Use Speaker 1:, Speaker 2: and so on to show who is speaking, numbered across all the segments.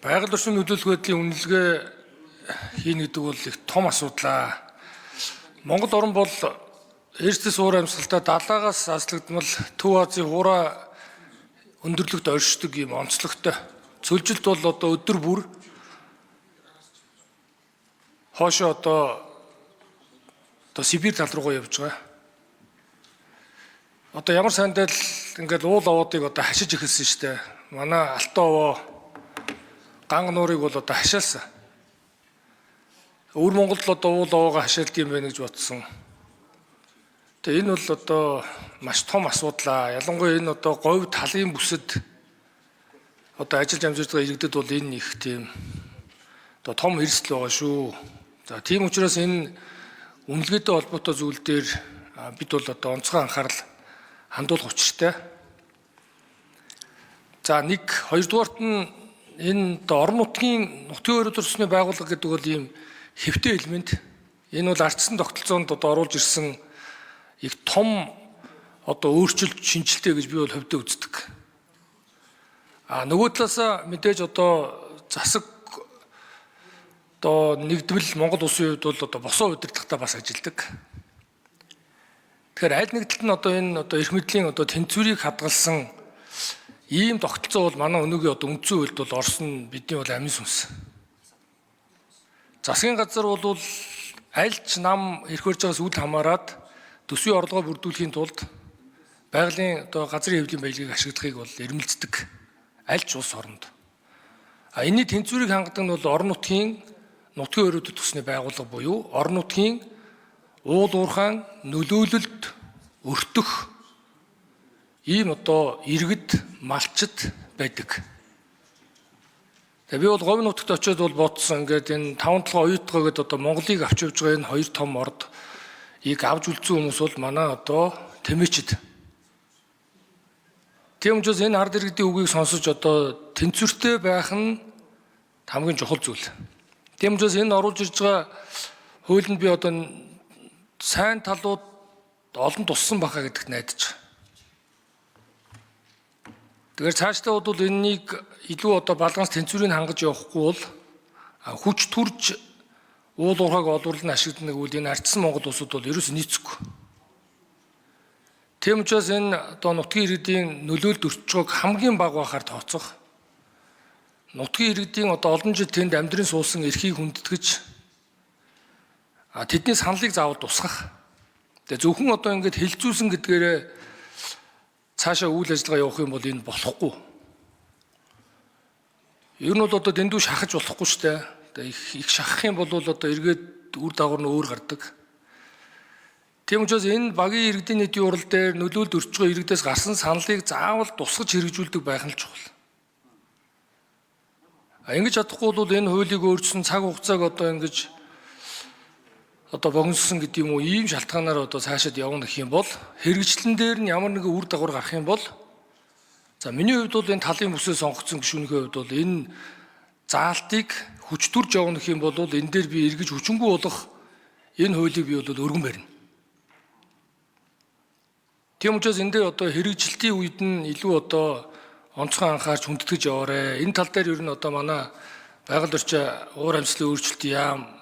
Speaker 1: Байгаль орчны нөлөөлөх байдлын үнэлгээ хийн гэдэг бол их том асуудал. Монгол орн бол ертөс уур амьсгалтай далаагаас аслагдмал Төв Азийн хураа өндөрлөгт оршдог юм онцлогтой. Цөлжилт бол одоо өдөр бүр хоошоо одоо Сибирь тал руугаа явж байгаа. Одоо ямар сандал ингээд уул овоодыг одоо хашиж эхэлсэн шүү дээ. Манай Алтан овоо ганг нуурыг бол одоо хашаалсан. Өвөр Монголд л одоо уул овоогоо хашаалдаг юм байна гэж бодсон. Тэгээ энэ бол одоо маш том асуудал. Ялангуяа энэ одоо говь талын бүсэд одоо ажиллаж амжирч байгаа иргэдэд бол энэ их тийм одоо том эрсдэл байгаа шүү. За тийм учраас энэ үнэлгээтэй холбоотой зүйл дээр бид бол одоо онцгой анхаарал хандуулах учиртай. За хоёрдугаарт нь энэ орон нутгийн нутгийн өрөө төрсний байгууллага гэдэг бол ийм хэвтэй элемент. Энэ бол ардчсан тогтолцоонд одоо оруулж ирсэн их том одоо өөрчлөлт шинжилтэй гэж би бол хувьдаа үздэг. Нөгөө талаас мэдээж одоо засаг одоо нэгдвэл Монгол улсын хувьд бол одоо босоо удирдлагатай бас ажилладаг. Тэгэхээр аль нэг талд нь одоо энэ одоо эрх мэдлийн одоо тэнцвэрийг хадгалсан ийм тогтолцоо бол манай өнөөгийн одоо үндсэн хуульд бол орсон бидний бол амин сүнс. Засгийн газар бол аль ч нам эрх барьж байгаас үл хамааран төсвийн орлогоо бүрдүүлэхийн тулд байгалийн одоо газрын хэвлэлийн баялагийг ашиглахыг бол эрмэлздэг аль ч улс оронд. Энэний тэнцвэрийг хангадаг нь бол орон нутгийн нутгийн өрөөдөд төсний байгууллага буюу орон нутгийн уул уурхайн нөлөөлөлд өртөх ийм одоо иргэд малчд байдаг. Тэгээ би бол говь нутагт очиод бол бодсон ингээд энэ 5-7 оюутгаа гэдэг одоо Монголыг авч явж байгаа энэ хоёр том орд ийг авч үлдсэн хүмүүс бол манай одоо тэмээчд. Тийм учраас энэ ард иргэдийн үгийг сонсож одоо тэнцвэртэй байх нь хамгийн чухал зүйл. Тийм учраас энэ оруулж ирж байгаа хуулинд би одоо сайн талууд олон туссан баха гэдэгт найдаж байна. Тэгэхээр цаашдаа бол энэнийг илүү одоо баланс тэнцвэрийг хангаж явахгүй бол хүч төрж уул уурхайг олборлон ашигладаг үйл энэ ардсан Монгол улсууд бол ерөөс нийцэхгүй. Тийм учраас энэ одоо нутгийн иргэдийн нөлөөлөлд өртөж байгааг хамгийн бага байхаар тооцох. Нутгийн иргэдийн одоо олон жил тэнд амьдрын суусан эрхийг хүндэтгэж тэдний саналыг заавал тусгах. Тэгээ зөвхөн одоо ингэж хилцүүлсэн гэдгээрээ цаашаа үйл ажиллагаа явах юм бол энэ болохгүй. Ер нь бол одоо дэндүү шахаж болохгүй шүү дээ. Их шахах юм бол одоо эргээд үр дагавар нь өөр гардаг. Тийм учраас энэ багийн иргэдийн нийтийн урал дээр нөлөөлөлд өртж байгаа иргэдээс гарсан саналыг заавал тусгаж хэрэгжүүлдэг байх нь чухал. Ингэж чадахгүй бол энэ хуулийг өөрчилсөн цаг хугацааг одоо ингэж одоо богиносон гэдэг юм уу ийм шалтгаанаар одоо цаашаад явна гэх юм бол хэрэгжлэн дээр нь ямар нэгэн үр дагавар гарах юм бол за миний хувьд бол энэ талын бүсээ сонгогдсон гишүүнийхээ хувьд бол энэ заалтыг хүчтүрж явна гэх юм бол энэ дээр би эргэж хүчингүй болох энэ хуулийг би бол өргөн барина. Тийм учраас энэ дээр одоо хэрэгжилтийн үед нь илүү одоо онцгой анхаарч хүндэтгэж яваарэ. Энэ тал дээр ер нь одоо манай байгаль орчин уур амьсгалын өөрчлөлтийн яам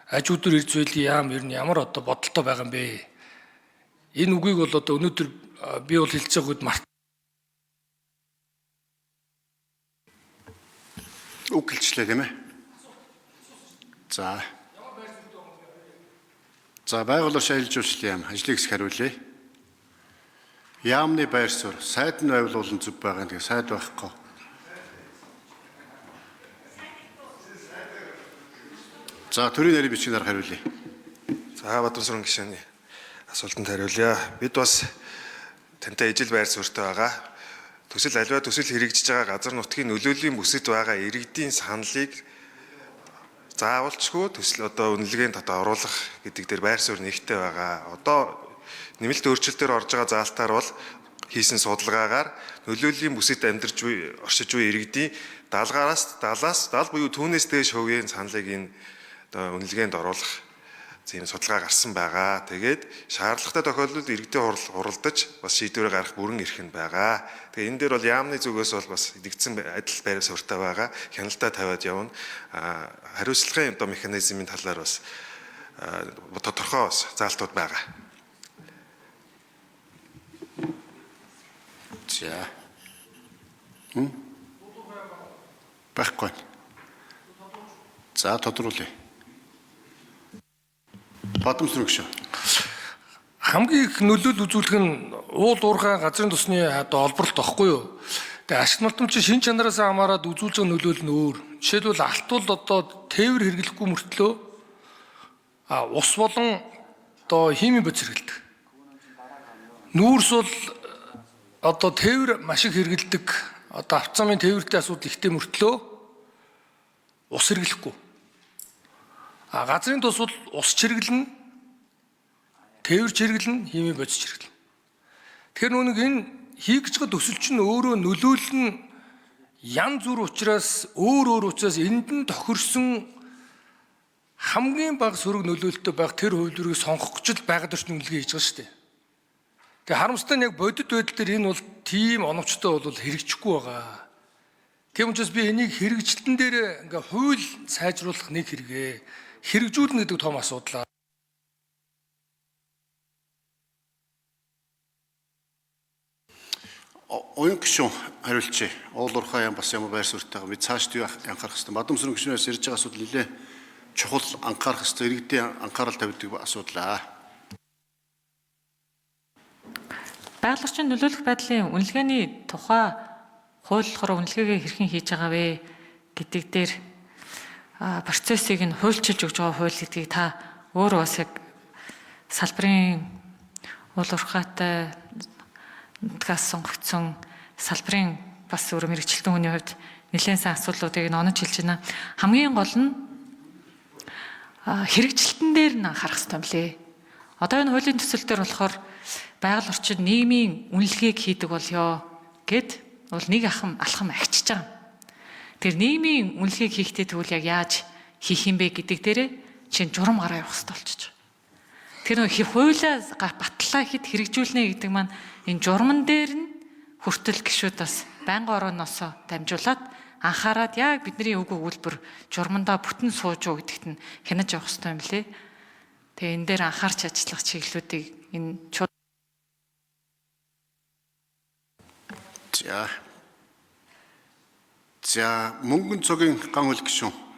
Speaker 1: аж өдөр эрж байлийн яам ер нь ямар одоо бодолтой байгаа юм бэ? Энэ үгийг бол одоо өнөөдөр би бол хэлж байгаа үед
Speaker 2: үг хэлчлээ тийм ээ. За байгаль орчин аялал жуулчлалын яам ажлыг их хариулъя. Яамны байр суурь сайд нь байвлуулан зүв байгаа нэг сайд байхгүй. За төрийн нарийн бичгээр хариулъя.
Speaker 3: За Бадамсрын гишээний асуултанд хариулъя. Бид бас тантай ижил байр суурьтай байгаа. Аливаа төсөл хэрэгжиж байгаа газар нутгийн нөлөөллийн бүсэд байгаа иргэдийн саналыг заавалчгүй төсөл одоо үнэлгээнд оруулах гэдэг дээр байр суурь нэгтэй байгаа. Одоо нэмэлт өөрчлөлтөөр орж байгаа заалтаар бол хийсэн судалгаагаар нөлөөллийн бүсэд амьдарч буй оршиж буй иргэдийн 70-аас 70 буюу түүнээс дээш хувийн саналыг энэ одоо үнэлгээнд оруулах ийм судалгаа гарсан байгаа. Тэгээд шаардлагатай тохиолдолд иргэдийн хуралдаж бас шийдвэрээ гаргах бүрэн эрх нь байгаа. Тэгээд энэ дээр бол яамны зүгээс бол бас идэгдсэн адил байр суурьтай байгаа. Хяналтаа тавиад явна. Хариуцлагын одоо механизмын талаар бас тодорхой бас заалтууд байгаа.
Speaker 2: За. Байхгүй. За тодруулъя. Бадамсрын гүшүү.
Speaker 1: Хамгийн их нөлөөлөл үзүүлэх нь уул уурхай газрын тосны одоо олборлолт байхгүй юу? Тэгээ ашиг малтамчин шин чанараас хамаарат үзүүлж байгаа нөлөөлөл нь өөр. Жишээлбэл алтууд одоо тээвэр хэрэглэхгүй мөртлөө ус болон одоо химийн бодис хэрэглэдэг. Нүүрс бол одоо тээвэр маш их хэрэглэдэг. Одоо авцамын тээвэртэй асуудал ихтэй мөртлөө ус хэрэглэхгүй. Газрын тос бол ус чиргэлнэ, тээвэр чиргэлнэ, химийн бодис чиргэлнэ. Тэгэхээр нүг энэ хийгч байгаа төсөл чинь өөрөө нөлөөлөл нь янз бүр учраас өөр учраас энд нь тохирсон хамгийн бага сөрөг нөлөөлөлтөй байх тэр хувилбарыг сонгох гэж байгаль орчин үнэлгээ хийж байгаа шүү дээ. Тэгээ харамсалтай нь яг бодит байдал дээр энэ бол тийм оновчтой бол хэрэгжихгүй байгаа. Тийм учраас би энийг хэрэгжилтэн дээр ингээ хууль сайжруулах нэг хэрэгээ. Хэрэгжүүлнэ гэдэг том асуудал.
Speaker 2: Оюн гишүүн хариулчих. Уул уурхай яам бас ямар байр суурьтайгаа бид цаашд юу анхаарах хэрэгтэй. Бадамсрын гишүүнээс ирж байгаа асуудал нэлээ чухал анхаарах хэрэгтэй. Иргэдийн анхаарал тавьдаг асуудал.
Speaker 4: Байгаль орчин нөлөөлөх байдлын үнэлгээний тухай хууль болохоор үнэлгээгээ хэрхэн хийж байгаа вэ гэдэг дээр процессыг нь хуульчилж өгж байгаа хууль гэдгийг та өөрөө бас яг салбарын уул уурхайтай нутгаас сонгогдсон салбарын бас өөр мэрэгчлэн хүний хувьд нэлээд сайн асуудлуудыг онож хэлж байна. Хамгийн гол нь хэрэгжилтэн дээр нь анхаарах хэрэгтэй юм лээ. Одоо энэ хуулийн төсөл дээр болохоор байгаль орчин нийгмийн үнэлгээг хийдэг болёо гэд бол нэг алхам агчиж байгаа. Тэр нийгмийн үнэлгээг хийхдээ тэгвэл яг яаж хийх юм бэ гэдэг дээрээ чинь журам гараа явах хэрэгтэй болчихж байгаа. Тэр нөх хуулиа батлаа хэд хэрэгжүүлнэ гэдэг маань энэ журман дээр нь хүртэл гишүүд бас байнгын орооноос дамжуулаад анхаарад яг бидний үг өгүүлбэр журмандаа бүтэн сууж уу гэдэгт нь хянаж явах хэрэгтэй юм лээ. Тэгээ энэ дээр анхаарч ажиллах чиглэлүүдийг энэ
Speaker 2: За мөнгөн цогийн ган хөл гишүүн.